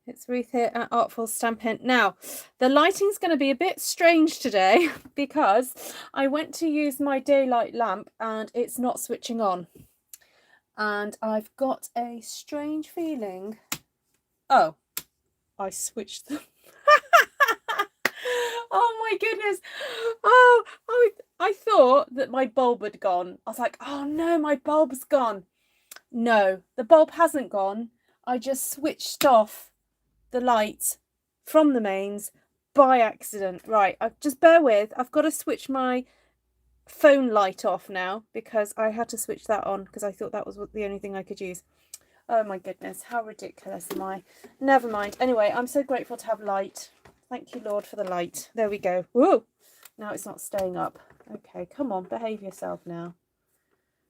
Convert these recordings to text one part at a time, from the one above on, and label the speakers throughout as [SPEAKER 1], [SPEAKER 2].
[SPEAKER 1] It's Ruth here at Artful Stampin. Now, the lighting's going to be a bit strange today because I went to use my daylight lamp and it's not switching on. And I've got a strange feeling. Oh, I switched them. Oh my goodness. Oh, I thought that my bulb had gone. I was like, oh no, my bulb's gone. No, the bulb hasn't gone. I just switched off the light from the mains by accident. Right, just bear with. I've got to switch my phone light off now because I had to switch that on because I thought that was the only thing I could use. Oh my goodness, how ridiculous am I? Never mind. Anyway, I'm so grateful to have light. Thank you, Lord, for the light. There we go. Whoa! Now it's not staying up. Okay, come on, behave yourself now.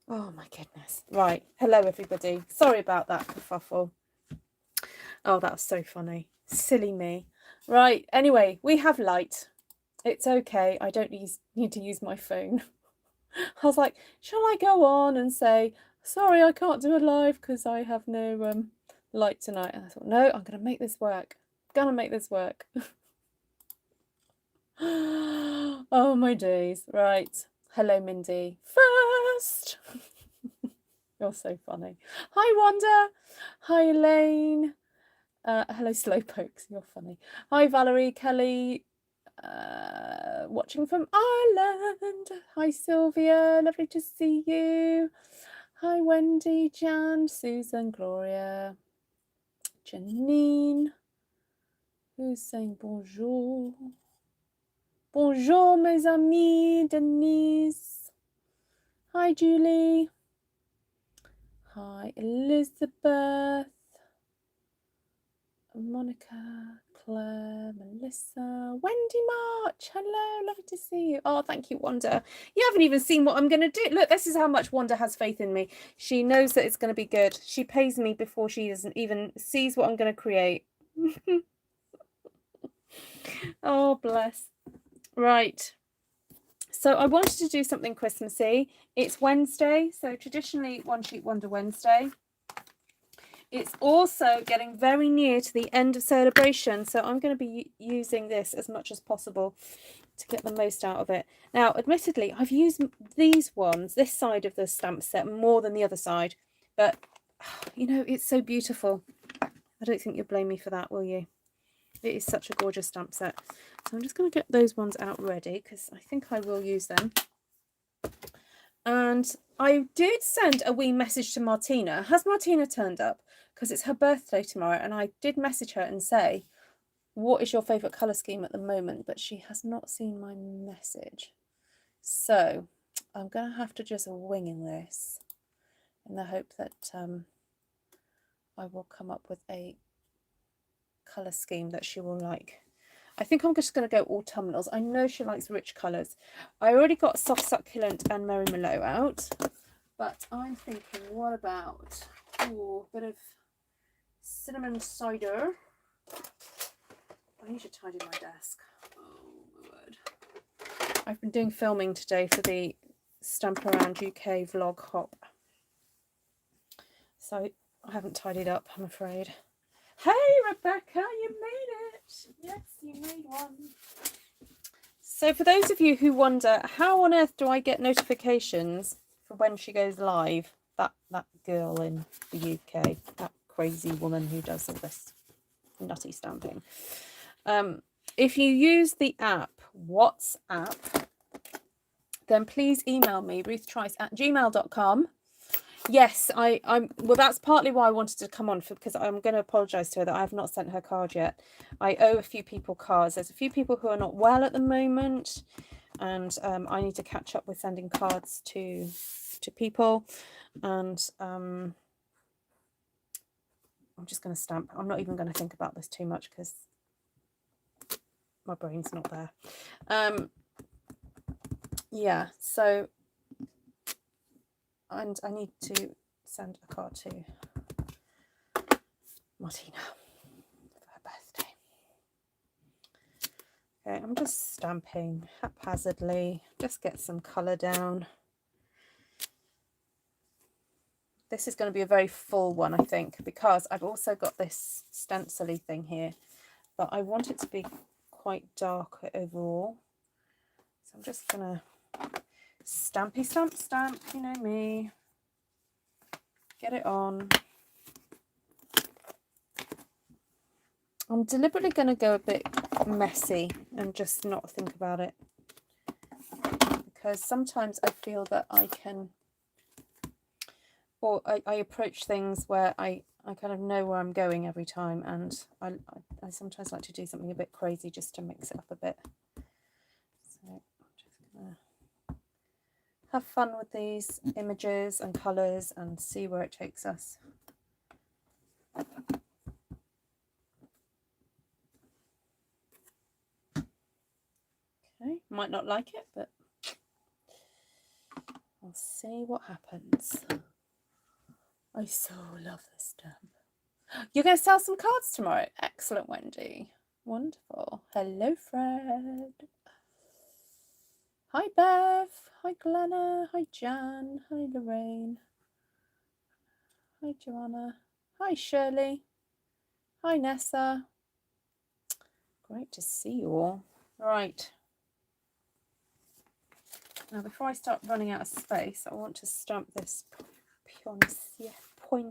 [SPEAKER 1] Oh my goodness. Right, hello everybody. Sorry about that kerfuffle. Oh, that was so funny. Silly me. Right, anyway, we have light. It's okay. I don't need to use my phone. I was like, shall I go on and say, sorry, I can't do a live because I have no light tonight. And I thought, no, I'm going to make this work. I'm going to make this work. Oh, my days. Right. Hello, Mindy. First. You're so funny. Hi, Wanda. Hi, Elaine. Hello, Slowpokes. You're funny. Hi, Valerie, Kelly. Watching from Ireland. Hi, Sylvia. Lovely to see you. Hi, Wendy, Jan, Susan, Gloria, Janine. Who's saying bonjour? Bonjour, mes amis. Denise. Hi, Julie. Hi, Elizabeth. Monica, Claire, Melissa, Wendy March. Hello, lovely to see you. Oh, thank you, Wanda. You haven't even seen what I'm going to do. Look, this is how much Wanda has faith in me. She knows that it's going to be good. She pays me before she even sees what I'm going to create. Oh, bless. Right. So I wanted to do something Christmassy. It's Wednesday, so traditionally One Sheet Wonder Wednesday. It's also getting very near to the end of celebration, so I'm going to be using this as much as possible to get the most out of it. Now, admittedly, I've used these ones, this side of the stamp set, more than the other side, but, you know, it's so beautiful. I don't think you'll blame me for that, will you? It is such a gorgeous stamp set. So I'm just going to get those ones out ready, because I think I will use them. And I did send a wee message to Martina. Has Martina turned up? Because it's her birthday tomorrow, and I did message her and say, what is your favourite colour scheme at the moment? But she has not seen my message. So I'm going to have to just wing this in the hope that I will come up with a colour scheme that she will like. I think I'm just going to go autumnals. I know she likes rich colours. I already got Soft Succulent and Merry Merlot out, but I'm thinking, what about a bit of cinnamon cider? I need to tidy my desk. Oh my word. I've been doing filming today for the Stamp Around UK vlog hop, so I haven't tidied up, I'm afraid. Hey Rebecca, you made it. Yes, you made one. So for those of you who wonder, how on earth do I get notifications for when she goes live? That girl in the UK, that crazy woman who does all this nutty stamping. If you use the app WhatsApp, then please email me, ruthtrice@gmail.com. Yes, I'm well, that's partly why I wanted to come on, because I'm going to apologise to her that I have not sent her card yet. I owe a few people cards. There's a few people who are not well at the moment, and I need to catch up with sending cards to people. And I'm just going to stamp. I'm not even going to think about this too much because my brain's not there. Yeah, so... And I need to send a card to Martina for her birthday. Okay, I'm just stamping haphazardly. Just get some colour down. this is going to be a very full one, I think, because I've also got this stencil-y thing here, but I want it to be quite dark overall. So I'm just going to stampy stamp stamp, you know me, get it on. I'm deliberately going to go a bit messy and just not think about it, because sometimes I feel that I can, or I approach things where I kind of know where I'm going every time, and I sometimes like to do something a bit crazy just to mix it up a bit. So I'm just going to have fun with these images and colours and see where it takes us. Okay, might not like it, but I'll see what happens. I so love this stamp. You're going to sell some cards tomorrow? Excellent, Wendy. Wonderful. Hello, Fred. Hi, Bev. Hi, Glenna. Hi, Jan. Hi, Lorraine. Hi, Joanna. Hi, Shirley. Hi, Nessa. Great to see you all. Right. Now, before I start running out of space, I want to stamp this Poinsettia. I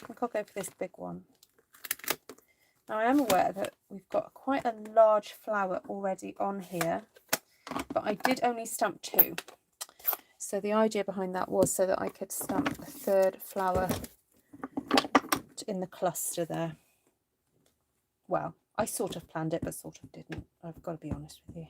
[SPEAKER 1] think I'll go for this big one. Now, I am aware that we've got quite a large flower already on here, but I did only stamp 2. So the idea behind that was so that I could stamp a 3rd flower in the cluster there. Well, I sort of planned it, but sort of didn't. I've got to be honest with you.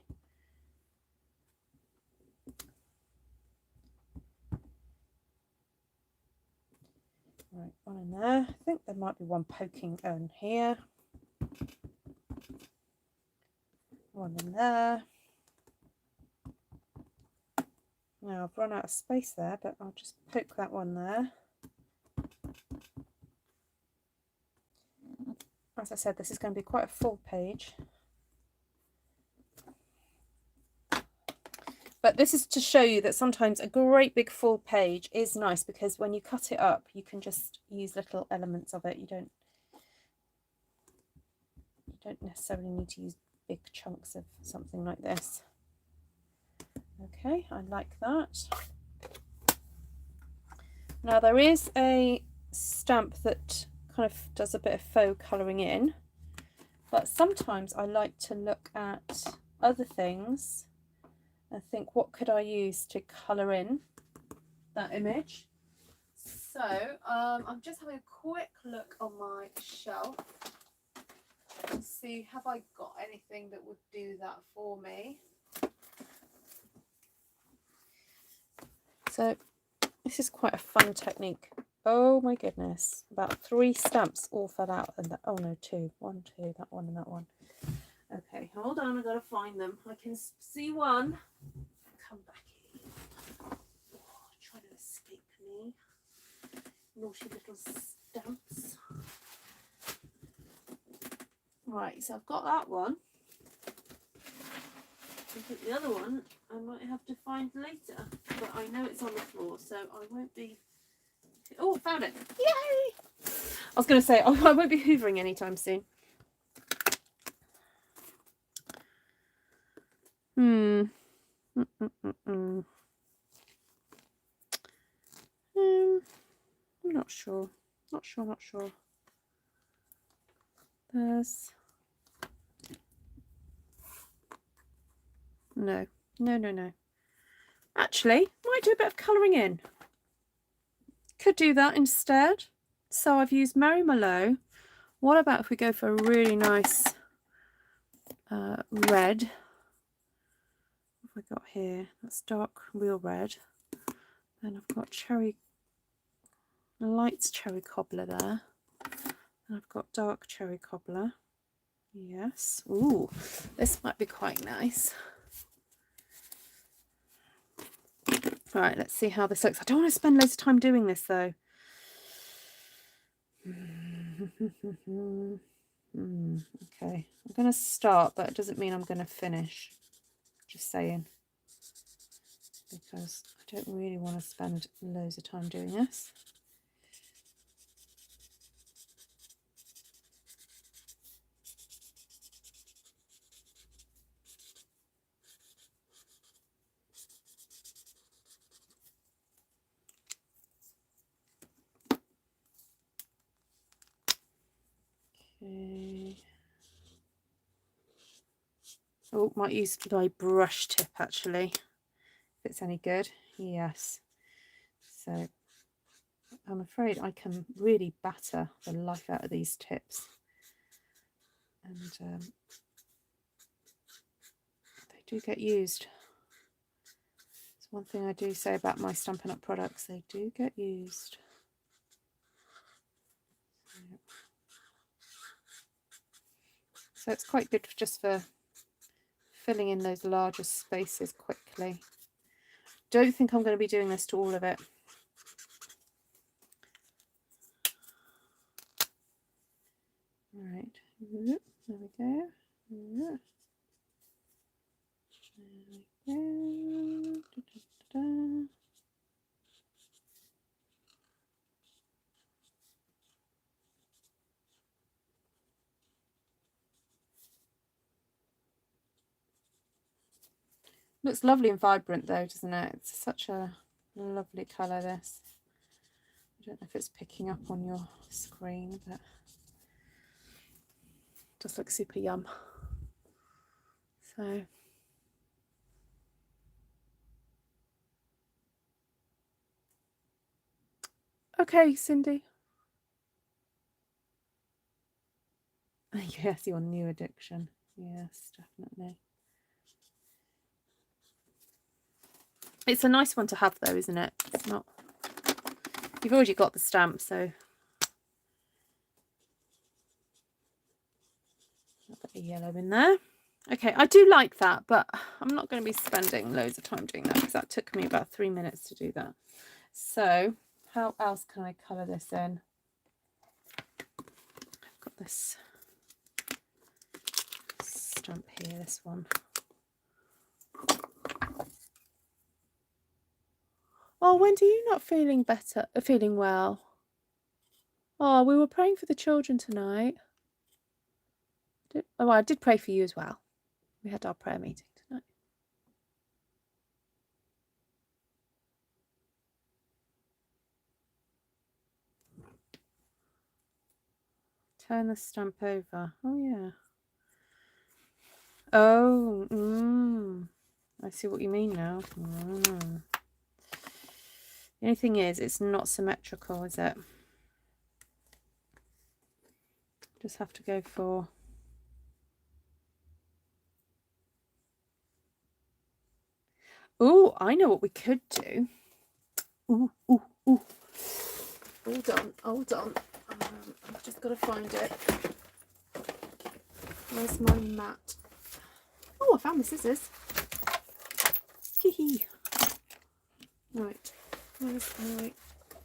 [SPEAKER 1] Right, one in there. I think there might be one poking in here. One in there. Now I've run out of space there, but I'll just poke that one there. As I said, this is going to be quite a full page. But this is to show you that sometimes a great big full page is nice, because when you cut it up, you can just use little elements of it. You don't necessarily need to use big chunks of something like this. Okay, I like that. Now there is a stamp that kind of does a bit of faux colouring in, but sometimes I like to look at other things and think, what could I use to colour in that image? So I'm just having a quick look on my shelf to see, have I got anything that would do that for me? So this is quite a fun technique. Oh my goodness, about 3 stamps all fell out, and oh no, 2. 1, 2, that one and that one. Okay, hold on, I've got to find them. I can see one. Come back here. Oh, trying to escape me. Naughty little stamps. Right, so I've got that one. I think the other one I might have to find later, but I know it's on the floor, so I won't be... Oh, found it! Yay! I was going to say, I won't be hoovering anytime soon. I'm not sure. Not sure. There's... No. Actually, might do a bit of colouring in. Could do that instead. So I've used Merlot. What about if we go for a really nice red? What have we got here? That's dark real red. Then I've got light cherry cobbler there. And I've got dark cherry cobbler. Yes. Ooh, this might be quite nice. All right, let's see how this looks. I don't want to spend loads of time doing this though. Okay, I'm going to start, but it doesn't mean I'm going to finish. Just saying. because I don't really want to spend loads of time doing this. Okay. Oh, might use my brush tip actually, if it's any good. Yes. So I'm afraid I can really batter the life out of these tips. And they do get used. It's one thing I do say about my Stampin' Up products, they do get used. So it's quite good just for filling in those larger spaces quickly. Don't think I'm going to be doing this to all of it. All right, there we go. There we go. Da, da, da, da. Looks lovely and vibrant though, doesn't it? It's such a lovely colour, this. I don't know if it's picking up on your screen, but it does look super yum. So okay, Cindy. Yes, your new addiction. Yes, definitely. It's a nice one to have though, isn't it? It's not, you've already got the stamp, so a bit of yellow in there. Okay, I do like that, but I'm not going to be spending loads of time doing that because that took me about 3 minutes to do that. So how else can I colour this in? I've got this stamp here, this one. Oh, Wendy, you not feeling better? Feeling well? Oh, we were praying for the children tonight. Oh, I did pray for you as well. We had our prayer meeting tonight. Turn the stamp over. Oh, yeah. Oh, I see what you mean now. The only thing is, it's not symmetrical, is it? Just have to go for... Oh, I know what we could do. Ooh. Hold on. I've just got to find it. Where's my mat? Oh, I found the scissors. Hee. Right, where's my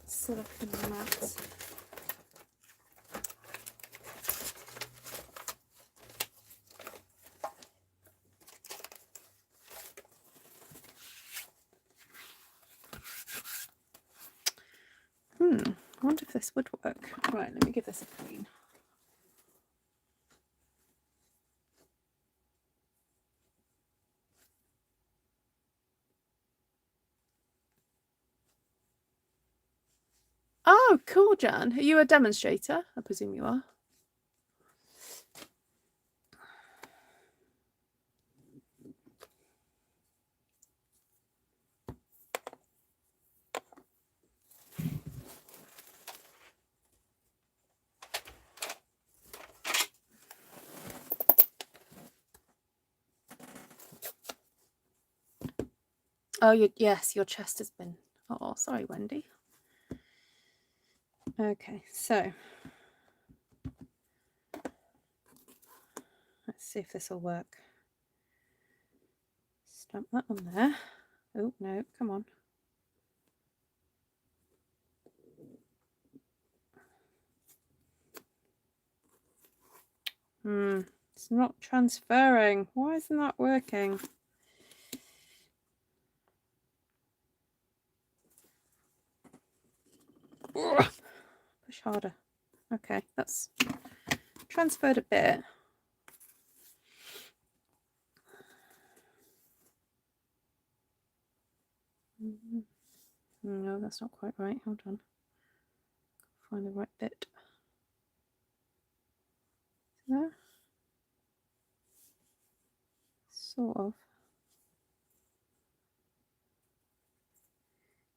[SPEAKER 1] silicone mat? I wonder if this would work. Right, let me give this a clean. Oh, cool, Jan. Are you a demonstrator? I presume you are. Oh, yes, your chest has been... Oh, sorry, Wendy. Okay, so let's see if this will work. Stamp that on there. Oh, no, come on. It's not transferring. Why isn't that working? harder. Okay, that's transferred a bit. No, that's not quite right. Hold on. Find the right bit. There. Sort of.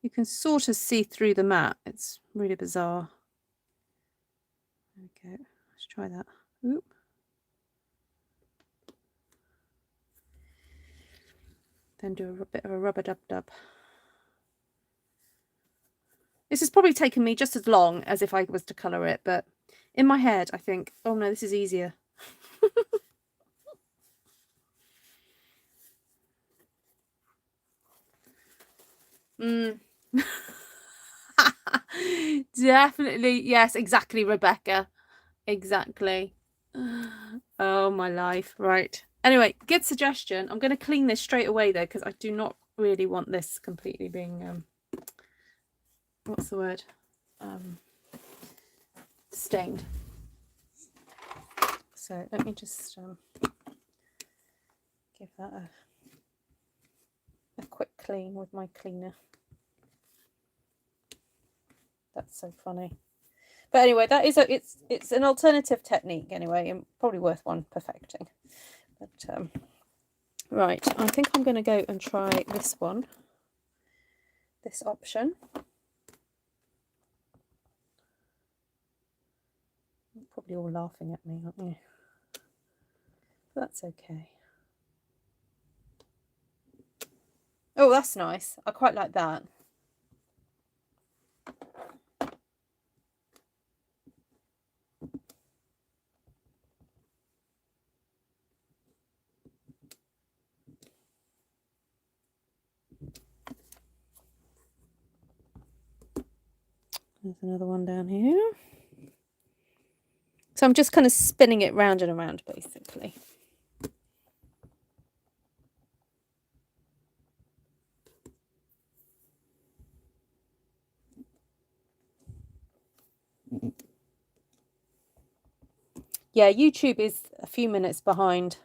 [SPEAKER 1] You can sort of see through the mat. It's really bizarre. Okay, let's try that. Oop. Then do a bit of a rubber dub dub. This has probably taken me just as long as if I was to colour it, but in my head I think, oh no, this is easier. Definitely, yes, exactly, Rebecca. Exactly. Oh, my life. Right. Anyway, good suggestion. I'm going to clean this straight away, though, because I do not really want this completely being, what's the word? Stained. So let me just give that a quick clean with my cleaner. That's so funny. But anyway, that is it's an alternative technique anyway, and probably worth one perfecting. But right, I think I'm going to go and try this one, this option. You're probably all laughing at me, aren't you? But that's okay. Oh, that's nice. I quite like that. There's another one down here. So I'm just kind of spinning it round and around, basically. Yeah, YouTube is a few minutes behind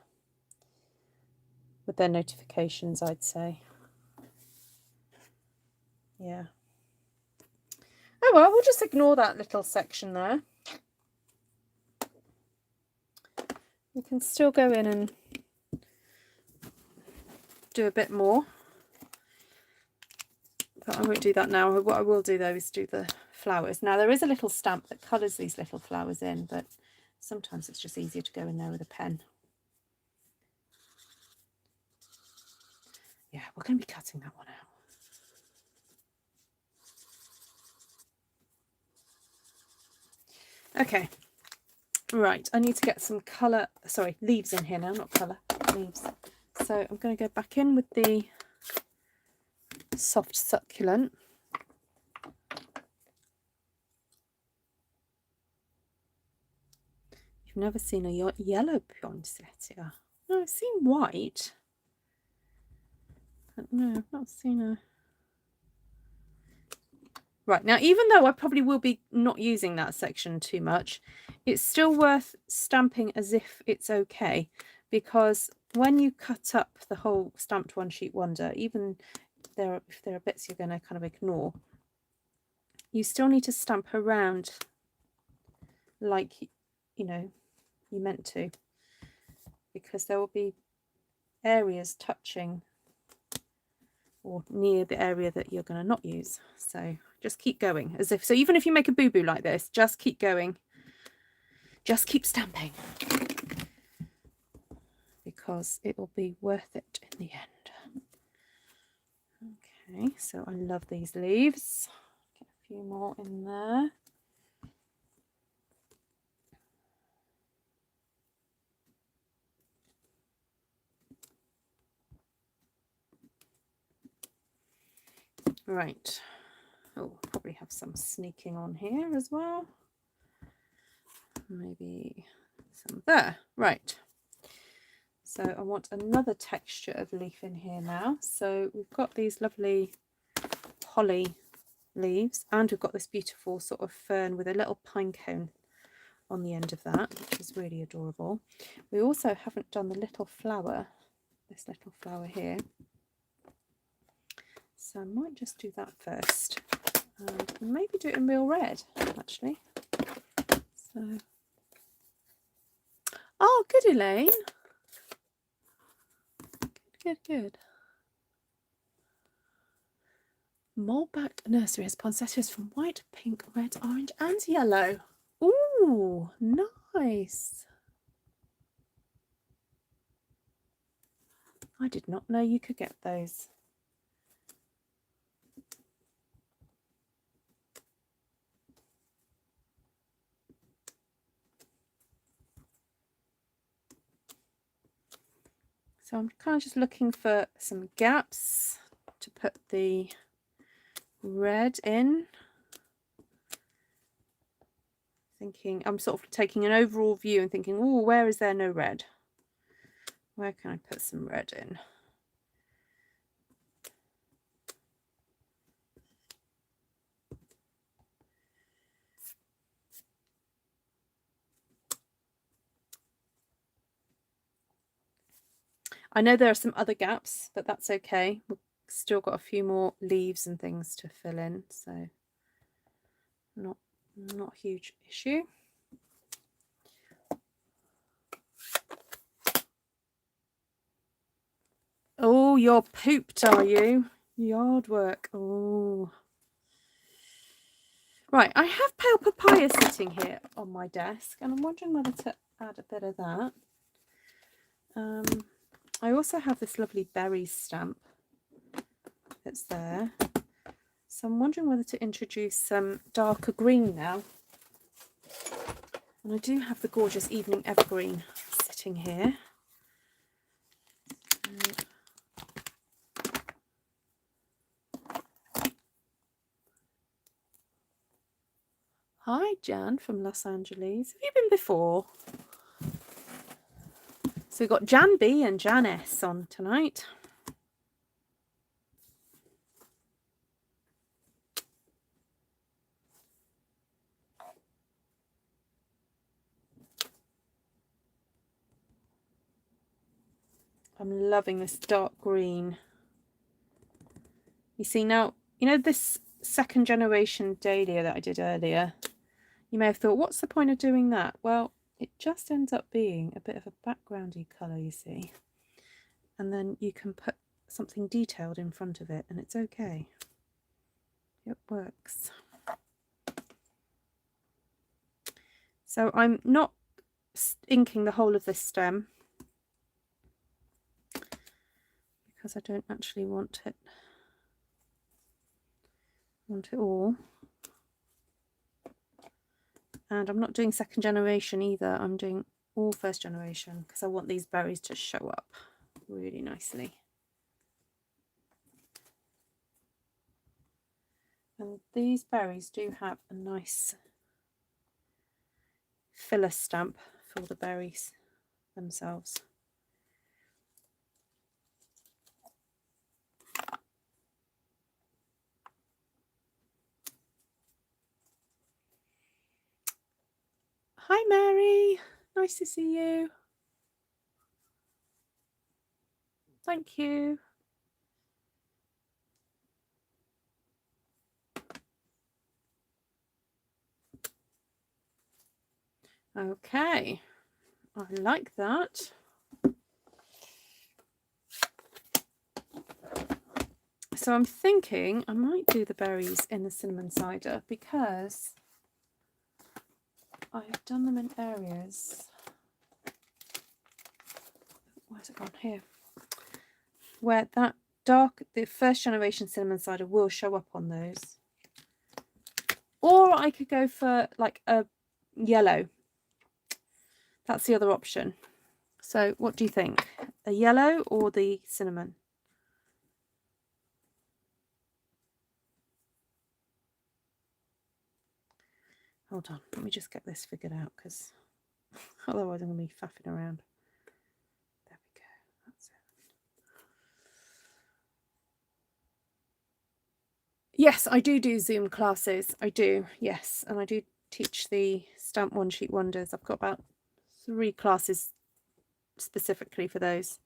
[SPEAKER 1] with their notifications, I'd say. Yeah. Oh well, we'll just ignore that little section there. We can still go in and do a bit more. But I won't do that now. What I will do though is do the flowers. Now there is a little stamp that colours these little flowers in, but sometimes it's just easier to go in there with a pen. Yeah, we're going to be cutting that one out. Okay, right, I need to get some colour, sorry, leaves in here now, not colour, leaves. So I'm going to go back in with the soft succulent. You've never seen a yellow poinsettia. No, I've seen white. But no, I've not seen a... Right, now even though I probably will be not using that section too much, it's still worth stamping as if it's okay, because when you cut up the whole stamped one sheet wonder, even if there are bits you're going to kind of ignore, you still need to stamp around like, you know, you meant to, because there will be areas touching or near the area that you're going to not use. So just keep going as if, so even if you make a boo-boo like this, just keep going, just keep stamping, because it will be worth it in the end. Okay, so I love these leaves. Get a few more in there. Right. Oh, probably have some sneaking on here as well. Maybe some there. Right. So I want another texture of leaf in here now. So we've got these lovely holly leaves, and we've got this beautiful sort of fern with a little pine cone on the end of that, which is really adorable. We also haven't done the little flower, this little flower here, so I might just do that first, and maybe do it in real red actually. So, oh, good, Elaine. Good. Moldback Nursery has poinsettias from white, pink, red, orange and yellow. Ooh, nice. I did not know you could get those. So I'm kind of just looking for some gaps to put the red in. Thinking, I'm sort of taking an overall view and thinking, oh, where is there no red? Where can I put some red in? I know there are some other gaps, but that's okay. We've still got a few more leaves and things to fill in, so not a huge issue. Oh, you're pooped, are you? Yard work. Oh. Right, I have pale papaya sitting here on my desk, and I'm wondering whether to add a bit of that. I also have this lovely berries stamp that's there. So I'm wondering whether to introduce some darker green now. And I do have the gorgeous evening evergreen sitting here. Hi, Jan from Los Angeles. Have you been before? So we've got Jan B and Jan S on tonight. I'm loving this dark green. You see now, you know this second generation dahlia that I did earlier? You may have thought, what's the point of doing that? Well, it just ends up being a bit of a backgroundy colour, you see. And then you can put something detailed in front of it and it's okay. It works. So I'm not inking the whole of this stem because I don't actually want it all. And I'm not doing second generation either. I'm doing all first generation because I want these berries to show up really nicely. And these berries do have a nice filler stamp for the berries themselves. Hi Mary, nice to see you. Thank you. Okay, I like that. So I'm thinking I might do the berries in the cinnamon cider because I've done them in areas. Where's it gone? Here. Where that the first generation cinnamon cider will show up on those. Or I could go for like a yellow. That's the other option. So what do you think? A yellow or the cinnamon? Hold on, let me just get this figured out because otherwise I'm going to be faffing around. There we go, that's it. Yes, I do Zoom classes. I do, yes. And I do teach the Stamp One Sheet Wonders. I've got about 3 classes specifically for those.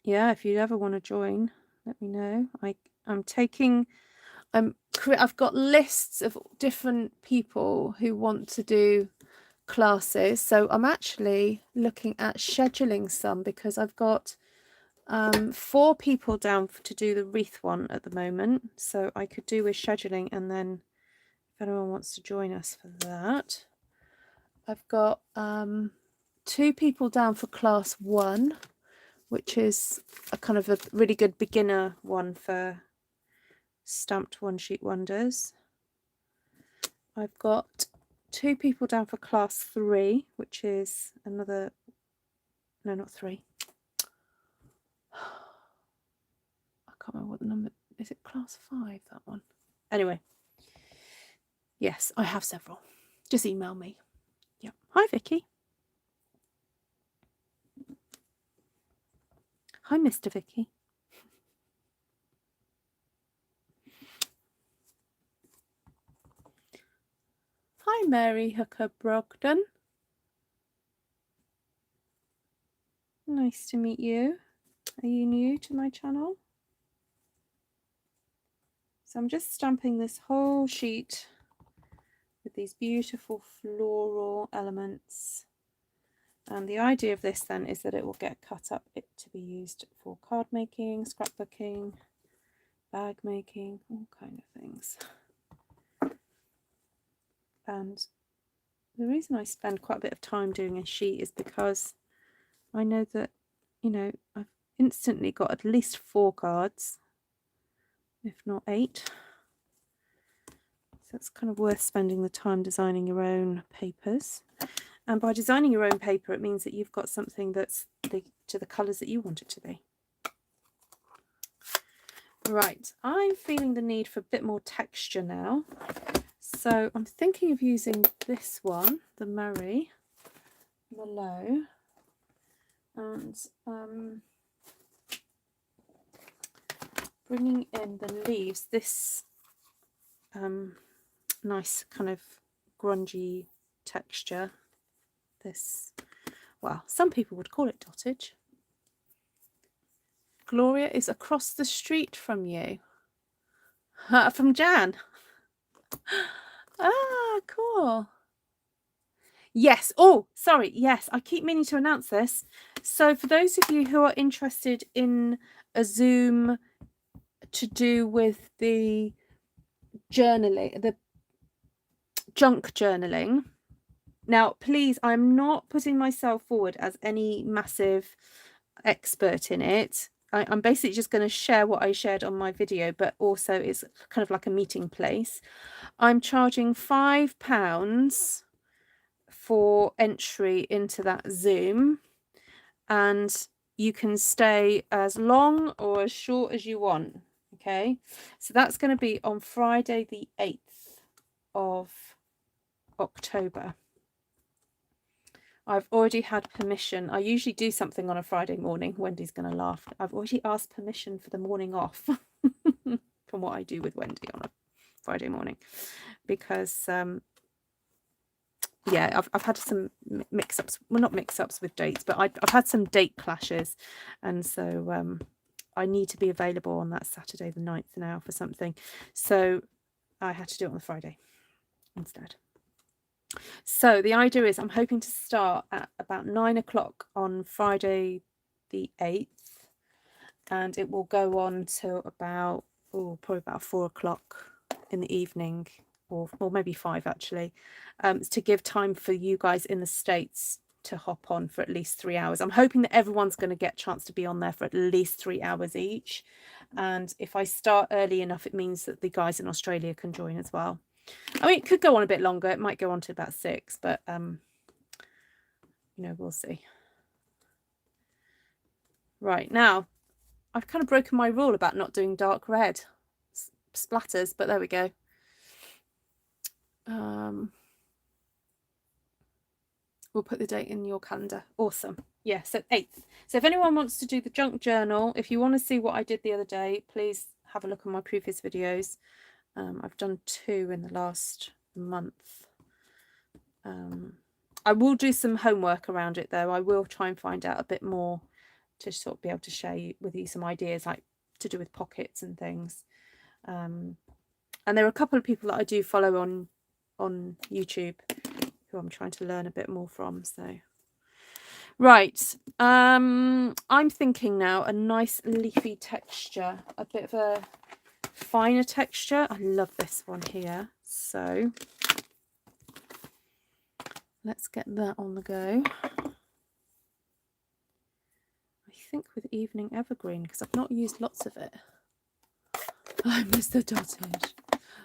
[SPEAKER 1] Yeah, if you ever want to join, let me know. I've got lists of different people who want to do classes, so I'm actually looking at scheduling some, because I've got 4 people down to do the wreath one at the moment, so I could do with scheduling, and then if anyone wants to join us for that. I've got 2 people down for class 1, which is a kind of a really good beginner one for stamped one sheet wonders. I've got 2 people down for class 3, which is another, no, not 3. I can't remember what the number is. It class 5, that one? Anyway, yes, I have several. Just email me. Yeah. Hi, Vicky. Hi, Mr. Vicky. Hi, Mary Hooker Brogden. Nice to meet you. Are you new to my channel? So I'm just stamping this whole sheet with these beautiful floral elements. And the idea of this then is that it will get cut up to be used for card making, scrapbooking, bag making, all kind of things. And the reason I spend quite a bit of time doing a sheet is because I know that, you know, I've instantly got at least 4 cards, if not 8. So it's kind of worth spending the time designing your own papers. And by designing your own paper, it means that you've got something that's to the colours that you want it to be. Right, I'm feeling the need for a bit more texture now. So I'm thinking of using this one, the Merlot, and bringing in the leaves, this nice kind of grungy texture. This, well, some people would call it dottage. Gloria is across the street from you. From Jan. Ah, cool. Yes. Oh, sorry. Yes, I keep meaning to announce this. So for those of you who are interested in a Zoom to do with the journaling, the junk journaling. Now, please, I'm not putting myself forward as any massive expert in it. I'm basically just going to share what I shared on my video, but also it's kind of like a meeting place. I'm charging £5 for entry into that Zoom, and you can stay as long or as short as you want. Okay, so that's going to be on Friday the 8th of October. I've already had permission. I usually do something on a Friday morning. Wendy's going to laugh. I've already asked permission for the morning off from what I do with Wendy on a Friday morning, because yeah, I've had some mix-ups. Well, not mix-ups with dates, but I've had some date clashes, and so I need to be available on that Saturday the 9th now for something. So I had to do it on the Friday instead. So the idea is I'm hoping to start at about 9 o'clock on Friday the 8th, and it will go on till about, probably about 4 o'clock in the evening, or maybe 5 actually, to give time for you guys in the States to hop on for at least 3 hours. I'm hoping that everyone's going to get a chance to be on there for at least 3 hours each. And if I start early enough, it means that the guys in Australia can join as well. I mean, it could go on a bit longer. It might go on to about 6, but you know, we'll see. Right, now I've kind of broken my rule about not doing dark red splatters, but there we go. We'll put the date in your calendar. Awesome. Yeah, so 8th. So if anyone wants to do the junk journal, if you want to see what I did the other day, please have a look at my previous videos. I've done 2 in the last month. I will do some homework around it though. I will try and find out a bit more to sort of be able to share with you some ideas like to do with pockets and things. And there are a couple of people that I do follow on YouTube who I'm trying to learn a bit more from. So right, I'm thinking now a nice leafy texture, a bit of a finer texture. I love this one here, so let's get that on the go. I think with Evening Evergreen, because I've not used lots of it. I miss the dottage.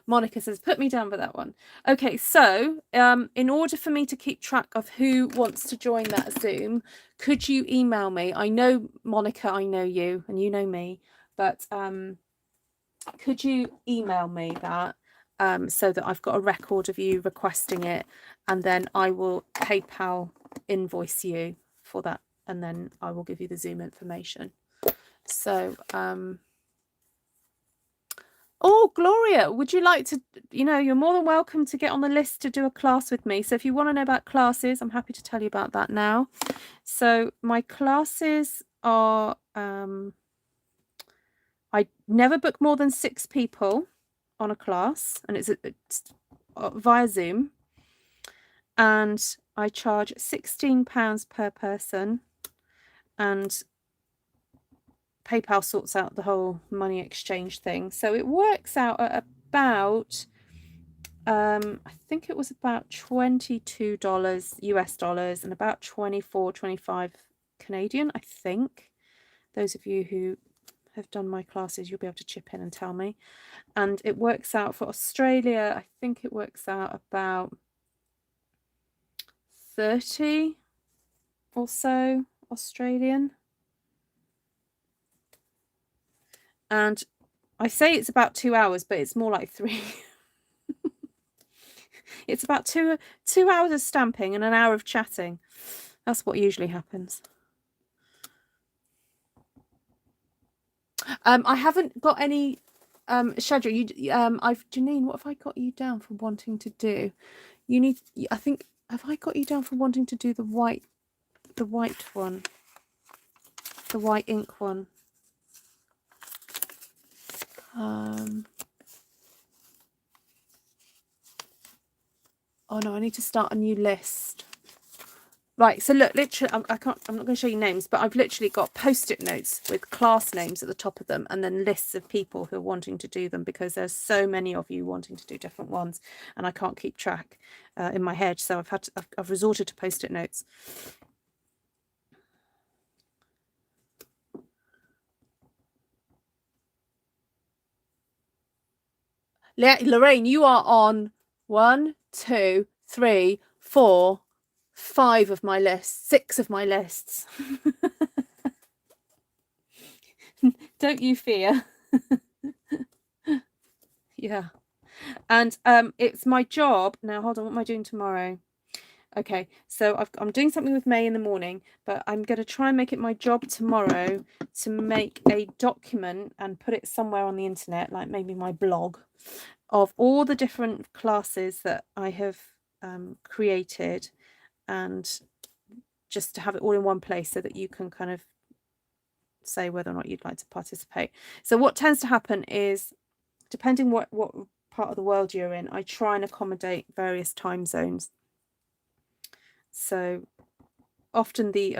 [SPEAKER 1] Monica says, put me down for that one. Okay, so in order for me to keep track of who wants to join that Zoom, could you email me? I know, Monica, I know you and you know me, but could you email me that so that I've got a record of you requesting it, and then I will PayPal invoice you for that, and then I will give you the Zoom information. So oh, Gloria, would you like to, you're more than welcome to get on the list to do a class with me. So if you want to know about classes, I'm happy to tell you about that now. So my classes are, I never book more than 6 people on a class, and it's via Zoom. And I charge £16 per person, and PayPal sorts out the whole money exchange thing. So it works out at about, I think it was about $22 US dollars and about 24-25 Canadian, I think. Those of you who have done my classes, you'll be able to chip in and tell me. And it works out for Australia, I think it works out about 30 or so Australian. And I say it's about 2 hours, but it's more like 3. It's about 2 hours of stamping and an hour of chatting. That's what usually happens. I haven't got any schedule. Janine, what have I got you down for wanting to do? You need, I think, have I got you down for wanting to do the white one, the white ink one? Oh no, I need to start a new list. Right, so look, literally, I'm not going to show you names, but I've literally got post-it notes with class names at the top of them, and then lists of people who are wanting to do them, because there's so many of you wanting to do different ones, and I can't keep track in my head, so I've resorted to post-it notes. Lorraine, you are on 1, 2, 3, 4, 5 of my lists, 6 of my lists. Don't you fear. Yeah. And it's my job now. Hold on, what am I doing tomorrow? Okay, so I'm doing something with May in the morning, but I'm going to try and make it my job tomorrow to make a document and put it somewhere on the internet, like maybe my blog, of all the different classes that I have created, and just to have it all in one place so that you can kind of say whether or not you'd like to participate. So what tends to happen is, depending what part of the world you're in, I try and accommodate various time zones. So often the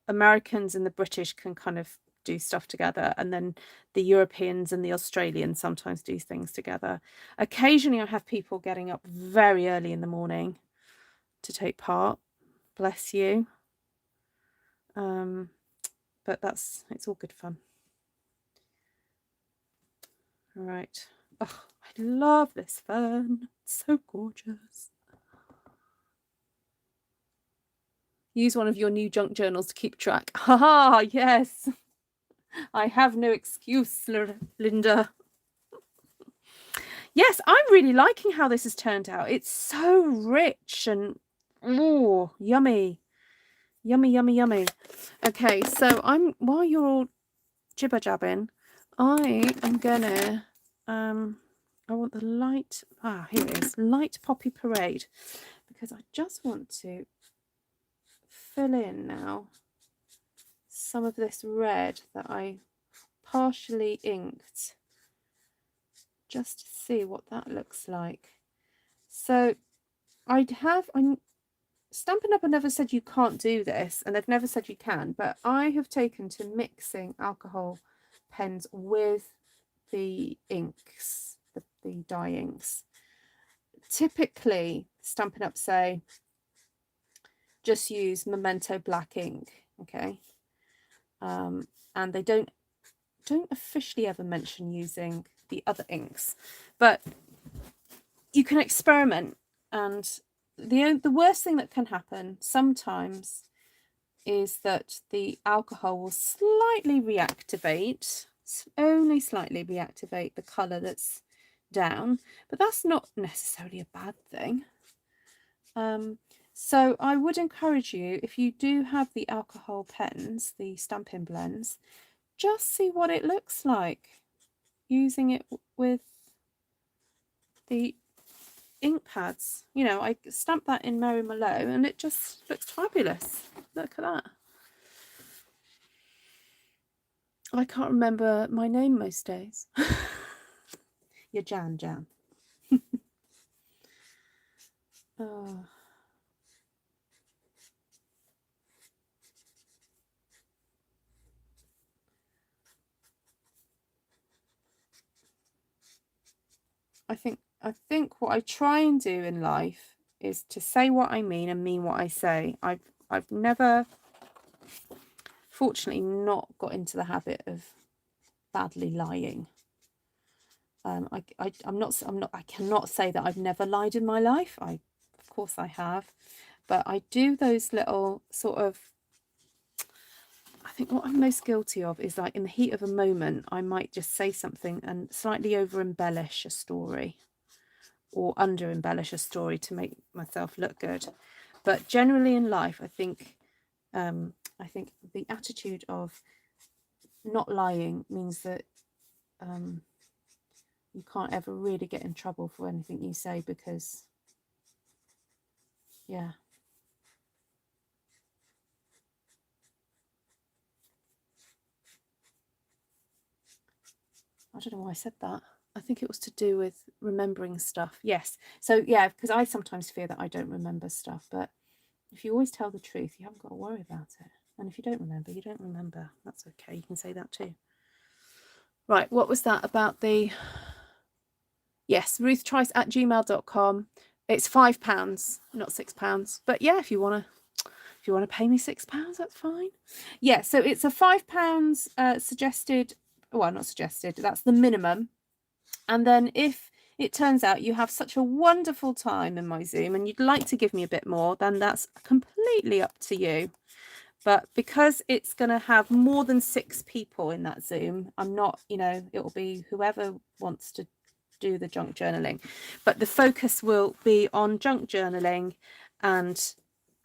[SPEAKER 1] Americans and the British can kind of do stuff together, and then the Europeans and the Australians sometimes do things together. Occasionally I have people getting up very early in the morning to take part. Bless you. But it's all good fun. All right. Oh, I love this fern. It's so gorgeous. Use one of your new junk journals to keep track. Haha, yes. I have no excuse, Linda. Yes, I'm really liking how this has turned out. It's so rich and Oh, yummy. Yummy, yummy, yummy. Okay, so while you're all jibber jabbing, I am gonna I want the light, here it is, light poppy parade, because I just want to fill in now some of this red that I partially inked, just to see what that looks like. So I'm Stampin' Up! I never said you can't do this, and they've never said you can, but I have taken to mixing alcohol pens with the inks, the dye inks. Typically, Stampin' Up! Say just use Memento black ink, okay? And they don't officially ever mention using the other inks, but you can experiment. And the worst thing that can happen sometimes is that the alcohol will slightly reactivate, only slightly reactivate the colour that's down, but that's not necessarily a bad thing. So I would encourage you, if you do have the alcohol pens, the Stampin' blends, just see what it looks like using it with the ink pads. You know, I stamped that in Mary Merlot and it just looks fabulous. Look at that. I can't remember my name most days. You're Jan. Oh. I think what I try and do in life is to say what I mean and mean what I say. I've never, fortunately, not got into the habit of badly lying. I cannot say that I've never lied in my life. Of course I have, but I do those little sort of, I think what I'm most guilty of is, like, in the heat of a moment, I might just say something and slightly over embellish a story, or under embellish a story to make myself look good. But generally in life, I think the attitude of not lying means that you can't ever really get in trouble for anything you say, because yeah. I don't know why I said that. I think it was to do with remembering stuff. Yes. So yeah, because I sometimes fear that I don't remember stuff, but if you always tell the truth, you haven't got to worry about it. And if you don't remember, you don't remember. That's okay. You can say that too. Right. What was that about the... Yes, ruthtrice@gmail.com. It's £5, not £6. But yeah, if you want to pay me £6, that's fine. Yeah, so it's a £5 suggested. Well, not suggested. That's the minimum. And then if it turns out you have such a wonderful time in my Zoom and you'd like to give me a bit more, then that's completely up to you. But because it's going to have more than 6 people in that Zoom, I'm not, it'll be whoever wants to do the junk journaling. But the focus will be on junk journaling, and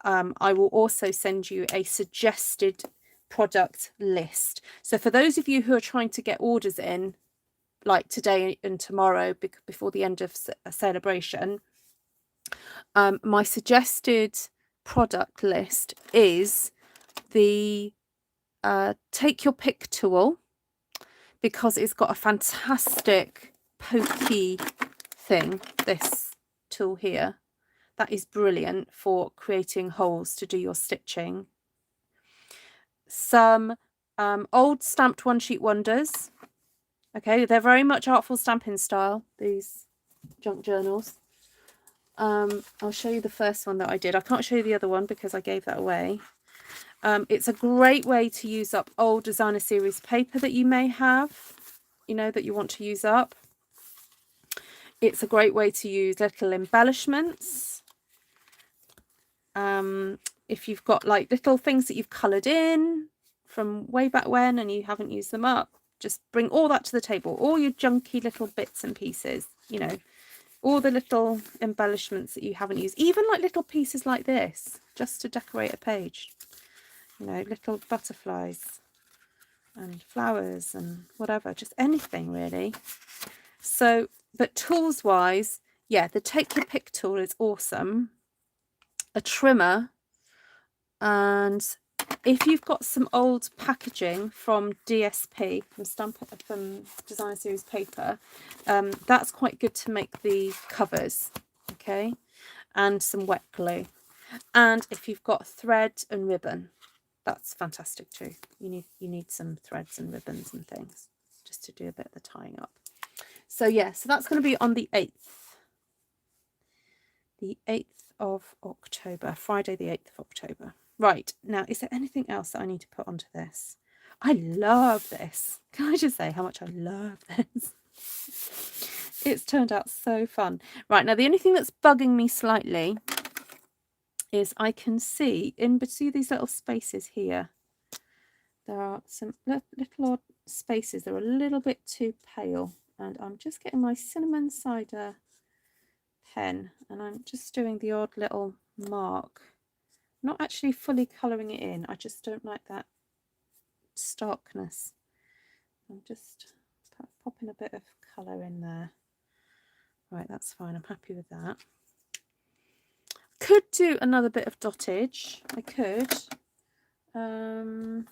[SPEAKER 1] I will also send you a suggested product list. So for those of you who are trying to get orders in, like today and tomorrow, before the end of a celebration, my suggested product list is the Take Your Pick tool, because it's got a fantastic pokey thing, this tool here. That is brilliant for creating holes to do your stitching. Some old stamped one sheet wonders. Okay, they're very much Artful Stampin' style, these junk journals. I'll show you the first one that I did. I can't show you the other one because I gave that away. It's a great way to use up old designer series paper that you may have, that you want to use up. It's a great way to use little embellishments. If you've got like little things that you've coloured in from way back when and you haven't used them up, just bring all that to the table, all your junky little bits and pieces, all the little embellishments that you haven't used, even like little pieces like this, just to decorate a page, you know, little butterflies and flowers and whatever, just anything really. So, but tools wise, yeah, the take your pick tool is awesome. A trimmer, and if you've got some old packaging from DSP, from Design Series paper, that's quite good to make the covers, okay, and some wet glue. And if you've got thread and ribbon, that's fantastic too. You need some threads and ribbons and things just to do a bit of the tying up. So yeah, so that's going to be on the 8th. The 8th of October, Friday the 8th of October. Right, now, is there anything else that I need to put onto this? I love this. Can I just say how much I love this? It's turned out so fun. Right, now the only thing that's bugging me slightly is I can see in between these little spaces here, there are some little odd spaces. They're a little bit too pale, and I'm just getting my cinnamon cider pen and I'm just doing the odd little mark, not actually fully colouring it in. I just don't like that starkness. I'm just popping a bit of colour in there. Right, that's fine. I'm happy with that. Could do another bit of dottage. I could. Could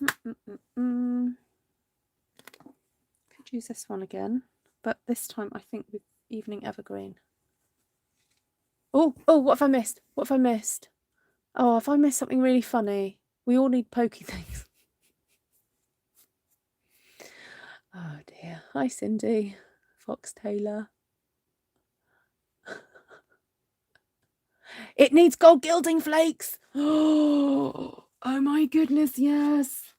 [SPEAKER 1] use this one again, but this time I think with Evening Evergreen. Oh, what have I missed? What have I missed? Oh, have I missed something really funny? We all need pokey things. Oh dear. Hi, Cindy. Fox Taylor. It needs gold gilding flakes. Oh my goodness, yes.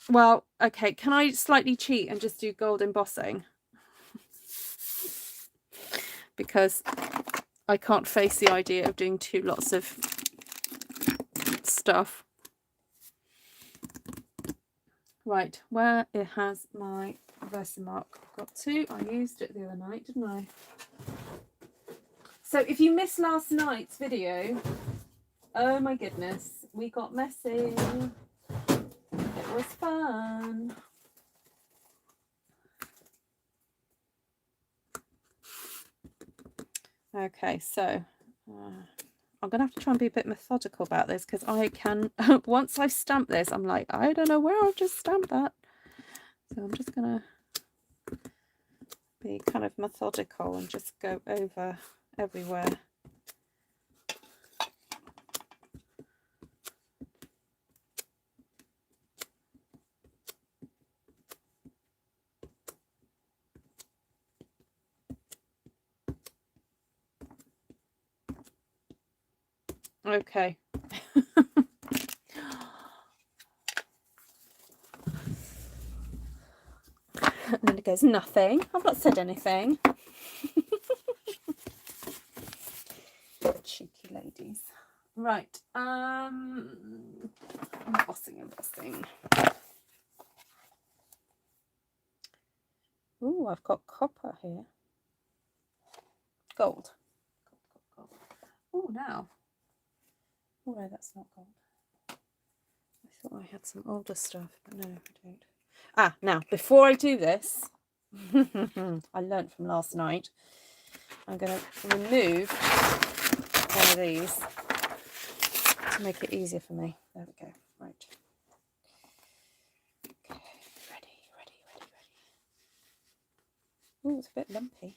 [SPEAKER 1] Well, okay, can I slightly cheat and just do gold embossing? Because I can't face the idea of doing two lots of stuff. Right, where it has my Versamark. I've got two. I used it the other night, didn't I? So if you missed last night's video, oh my goodness, we got messy. It was fun. Okay, so I'm going to have to try and be a bit methodical about this, because I can, once I've stamped this, I'm like, I don't know where I've just stamped that. So I'm just going to be kind of methodical and just go over everywhere. Okay. And then it goes, nothing. I've not said anything. Cheeky ladies. Right. Embossing. Ooh, I've got copper here. Gold. Oh, now. Oh, no, that's not gold. I thought I had some older stuff, but no, I don't. Ah, now, before I do this, I learnt from last night, I'm going to remove one of these to make it easier for me. There we go. Right. Okay, ready. Oh, it's a bit lumpy.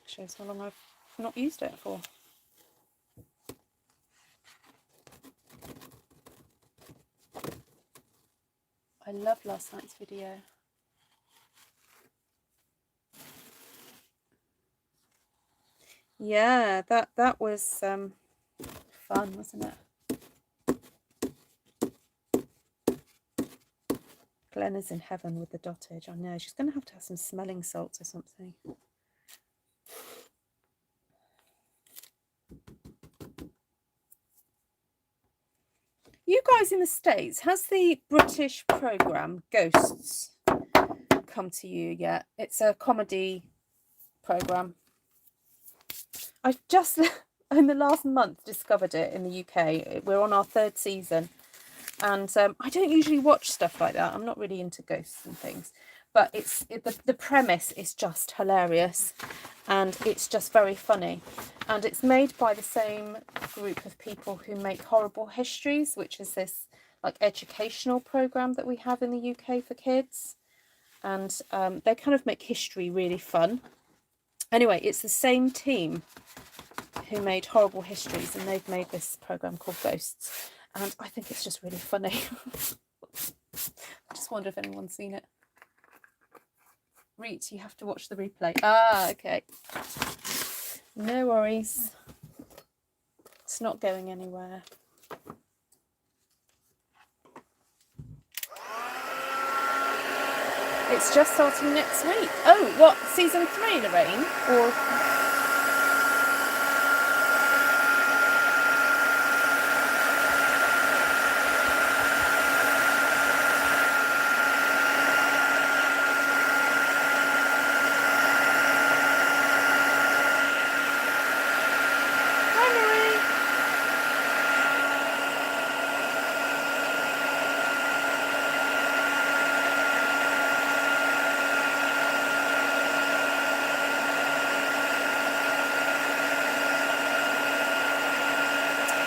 [SPEAKER 1] Shows how long I've not used it for. I loved last night's video. Yeah, that was fun, wasn't it? Glenn is in heaven with the dottage. I know, she's going to have some smelling salts or something. You guys in the States, has the British programme Ghosts come to you yet? It's a comedy programme. I've just in the last month discovered it in the UK. We're on our 3rd season, and I don't usually watch stuff like that. I'm not really into ghosts and things, but the premise is just hilarious, and it's just very funny, and it's made by the same group of people who make Horrible Histories, which is this like educational program that we have in the UK for kids, and they kind of make history really fun. Anyway, it's the same team who made Horrible Histories, and they've made this program called Ghosts, and I think it's just really funny. I just wonder if anyone's seen it. Reet, you have to watch the replay. Ah, okay. No worries. It's not going anywhere. It's just starting next week. Oh, what? Season 3, Lorraine? Or...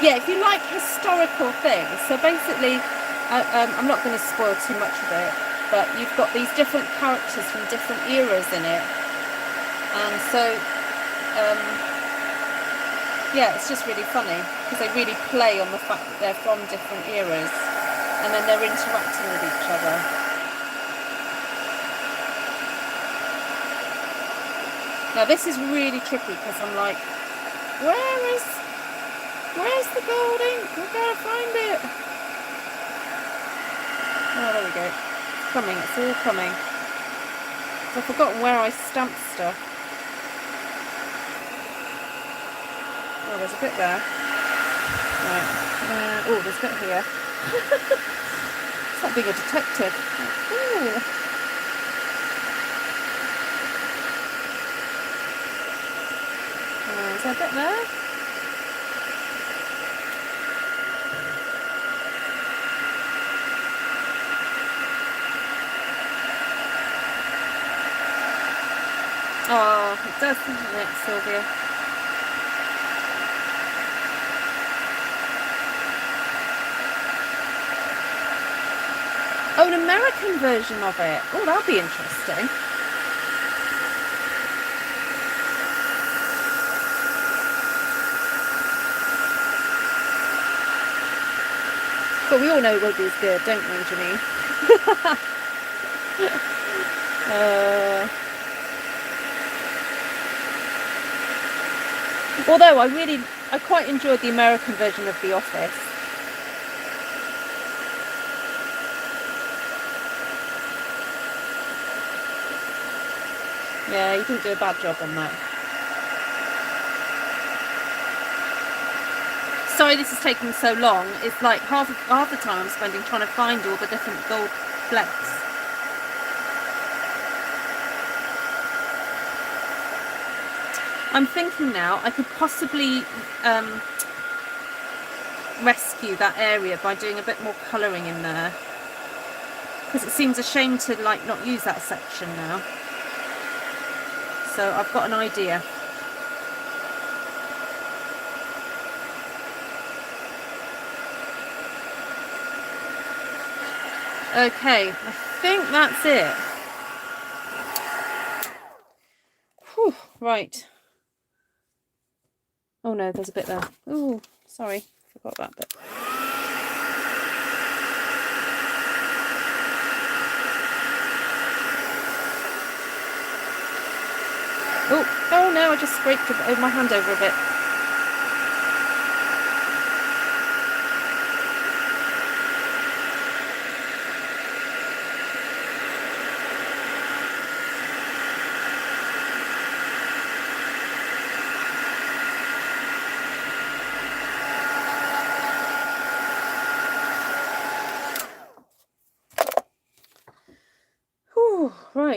[SPEAKER 1] yeah, if you like historical things, so basically, I'm not going to spoil too much of it, but you've got these different characters from different eras in it, and so, yeah, it's just really funny, because they really play on the fact that they're from different eras, and then they're interacting with each other. Now this is really tricky, because I'm like, where's the gold ink? We've got to find it. Oh, there we go. It's coming. It's all coming. I've forgotten where I stamped stuff. Oh, there's a bit there. Right. Oh, there's a bit here. It's like being a detective. Ooh. Is there a bit there? Oh, it does, doesn't it, Sylvia? Oh, an American version of it. Oh, that'll be interesting. But we all know it won't be as good, don't we, Janine? Although I quite enjoyed the American version of The Office. Yeah, you didn't do a bad job on that. Sorry this is taking so long. It's like half the time I'm spending trying to find all the different gold flecks. I'm thinking now I could possibly rescue that area by doing a bit more colouring in there, because it seems a shame to like not use that section now. So I've got an idea. Okay, I think that's it. Whew, right. Oh no, there's a bit there. Oh, sorry, forgot that bit. Oh no, I just scraped my hand over a bit.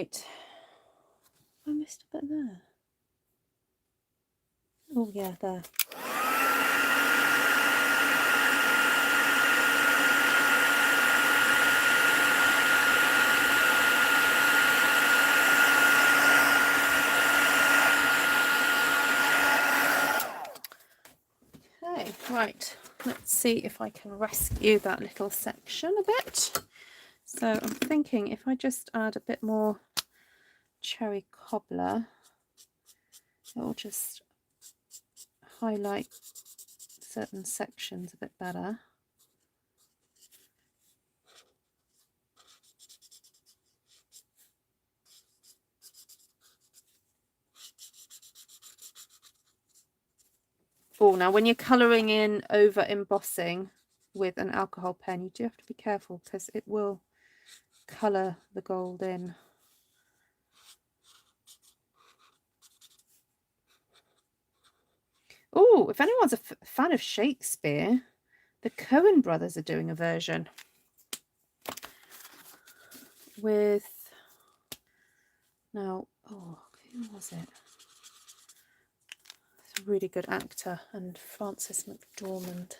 [SPEAKER 1] Right. I missed a bit there. Oh yeah, there. Okay, right. Let's see if I can rescue that little section a bit. So I'm thinking if I just add a bit more cherry cobbler, it will just highlight certain sections a bit better. Oh, now when you're colouring in over embossing with an alcohol pen, you do have to be careful because it will colour the gold in. Oh, if anyone's a fan of Shakespeare, the Coen brothers are doing a version with, now, oh, who was it? It's a really good actor, and Francis McDormand.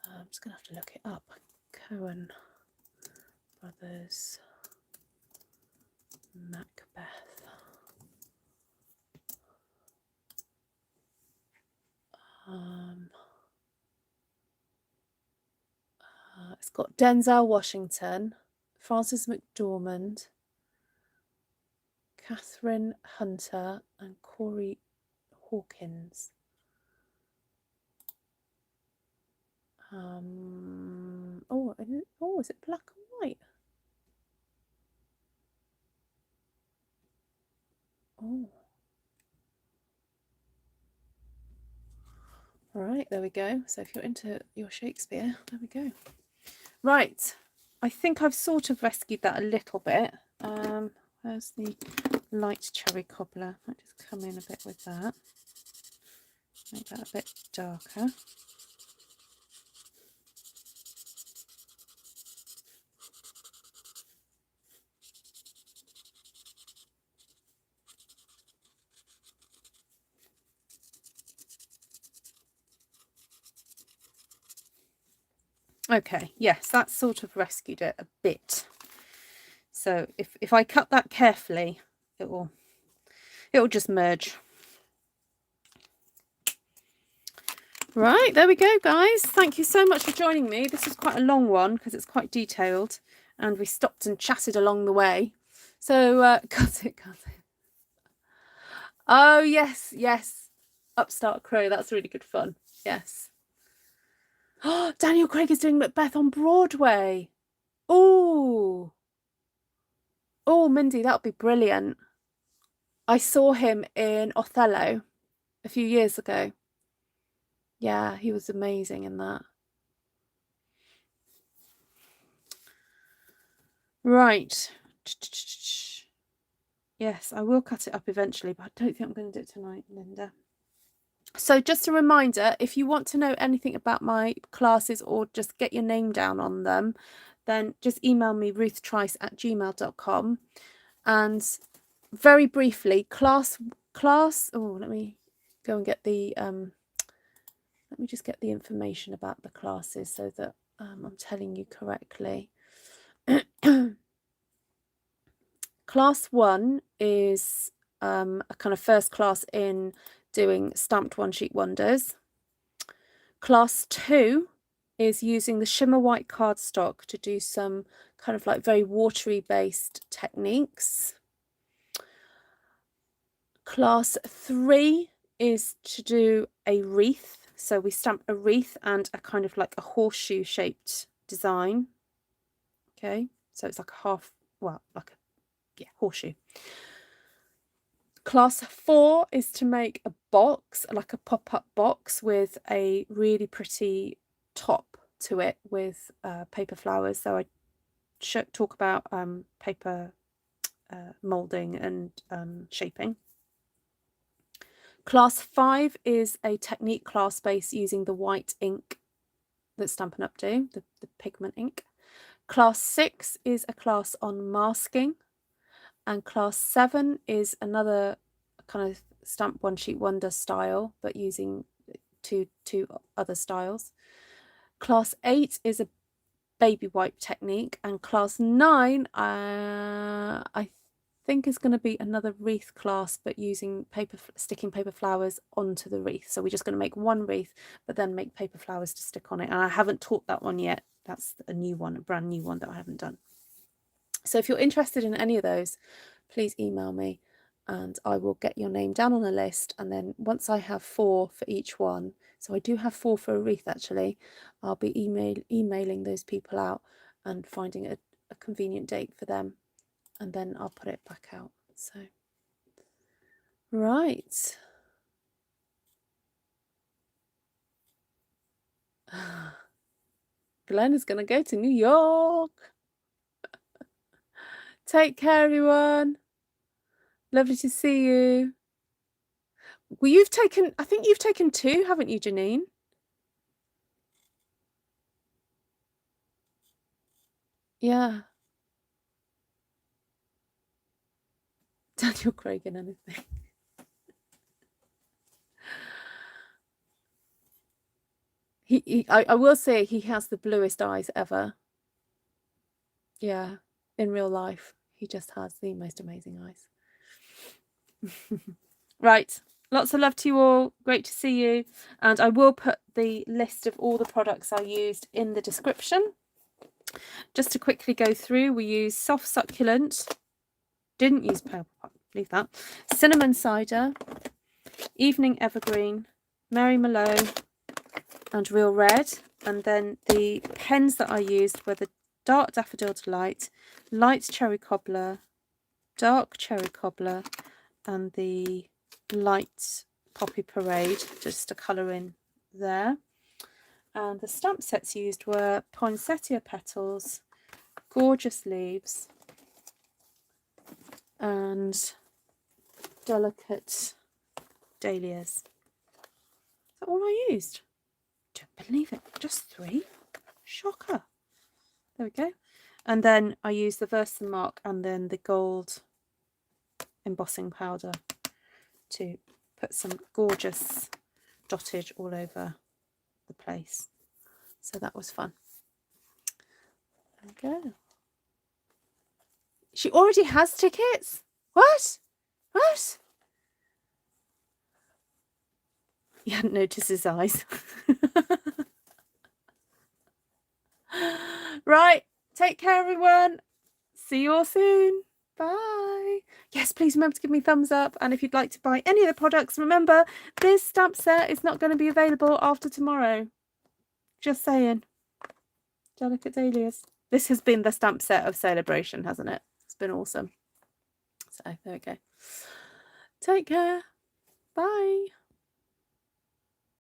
[SPEAKER 1] I'm just going to have to look it up. Coen brothers, Macbeth. It's got Denzel Washington, Francis McDormand, Catherine Hunter, and Corey Hawkins. Oh, is it black and white? Oh. All right, there we go. So if you're into your Shakespeare, there we go. Right, I think I've sort of rescued that a little bit. Where's the light cherry cobbler? Might just come in a bit with that. Make that a bit darker. Okay, yes, that's sort of rescued it a bit. So if I cut that carefully, it will just merge. Right, there we go, guys. Thank you so much for joining me. This is quite a long one because it's quite detailed, and we stopped and chatted along the way. So cut it. Oh yes, yes. Upstart Crow. That's really good fun. Yes. Oh, Daniel Craig is doing Macbeth on Broadway. Oh. Oh, Mindy, that would be brilliant. I saw him in Othello a few years ago. Yeah, he was amazing in that. Right. Yes, I will cut it up eventually, but I don't think I'm going to do it tonight, Linda. So just a reminder, if you want to know anything about my classes or just get your name down on them, then just email me ruthtrice@gmail.com. And very briefly, class, oh, let me go and get the, let me just get the information about the classes so that I'm telling you correctly. Class 1 is a kind of first class in doing stamped one-sheet wonders. Class 2 is using the shimmer white cardstock to do some kind of like very watery based techniques. Class 3 is to do a wreath. So we stamp a wreath and a kind of like a horseshoe shaped design. Okay, so it's like a half, well, like a, yeah, horseshoe. Class 4 is to make a box, like a pop-up box with a really pretty top to it with paper flowers. So I talk about paper moulding and shaping. Class 5 is a technique class based using the white ink that Stampin' Up! Do, the pigment ink. Class 6 is a class on masking. And class 7 is another kind of stamp one sheet wonder style, but using two other styles. Class 8 is a baby wipe technique, and class 9 I think is going to be another wreath class, but using sticking paper flowers onto the wreath. So we're just going to make one wreath but then make paper flowers to stick on it, and I haven't taught that one yet. That's a new one, a brand new one that I haven't done. So if you're interested in any of those, please email me and I will get your name down on a list, and then once I have 4 for each one, so I do have 4 for a wreath actually, I'll be emailing those people out and finding a convenient date for them, and then I'll put it back out. So right. Glenn is going to go to New York. Take care, everyone. Lovely to see you. Well, I think you've taken 2, haven't you, Janine? Yeah. Daniel Craig and anything. I will say he has the bluest eyes ever. Yeah, in real life, he just has the most amazing eyes. Right, lots of love to you all. Great to see you. And I will put the list of all the products I used in the description. Just to quickly go through, we used soft succulent, didn't use purple, leave that, cinnamon cider, evening evergreen, Mary Merlot, and real red. And then the pens that I used were the dark daffodil delight, light cherry cobbler, dark cherry cobbler, and the light poppy parade, just to colour in there. And the stamp sets used were Poinsettia Petals, Gorgeous Leaves, and Delicate Dahlias. Is that all I used? Don't believe it. Just 3? Shocker. There we go. And then I used the Versamark and then the gold embossing powder to put some gorgeous dottage all over the place. So that was fun. There we go. She already has tickets? What? What? You hadn't noticed his eyes. Right. Take care, everyone. See you all soon. Bye. Yes, please remember to give me a thumbs up. And if you'd like to buy any of the products, remember this stamp set is not going to be available after tomorrow. Just saying. Delicate Dahlias. This has been the stamp set of celebration, hasn't it? It's been awesome. So there we go. Take care. Bye.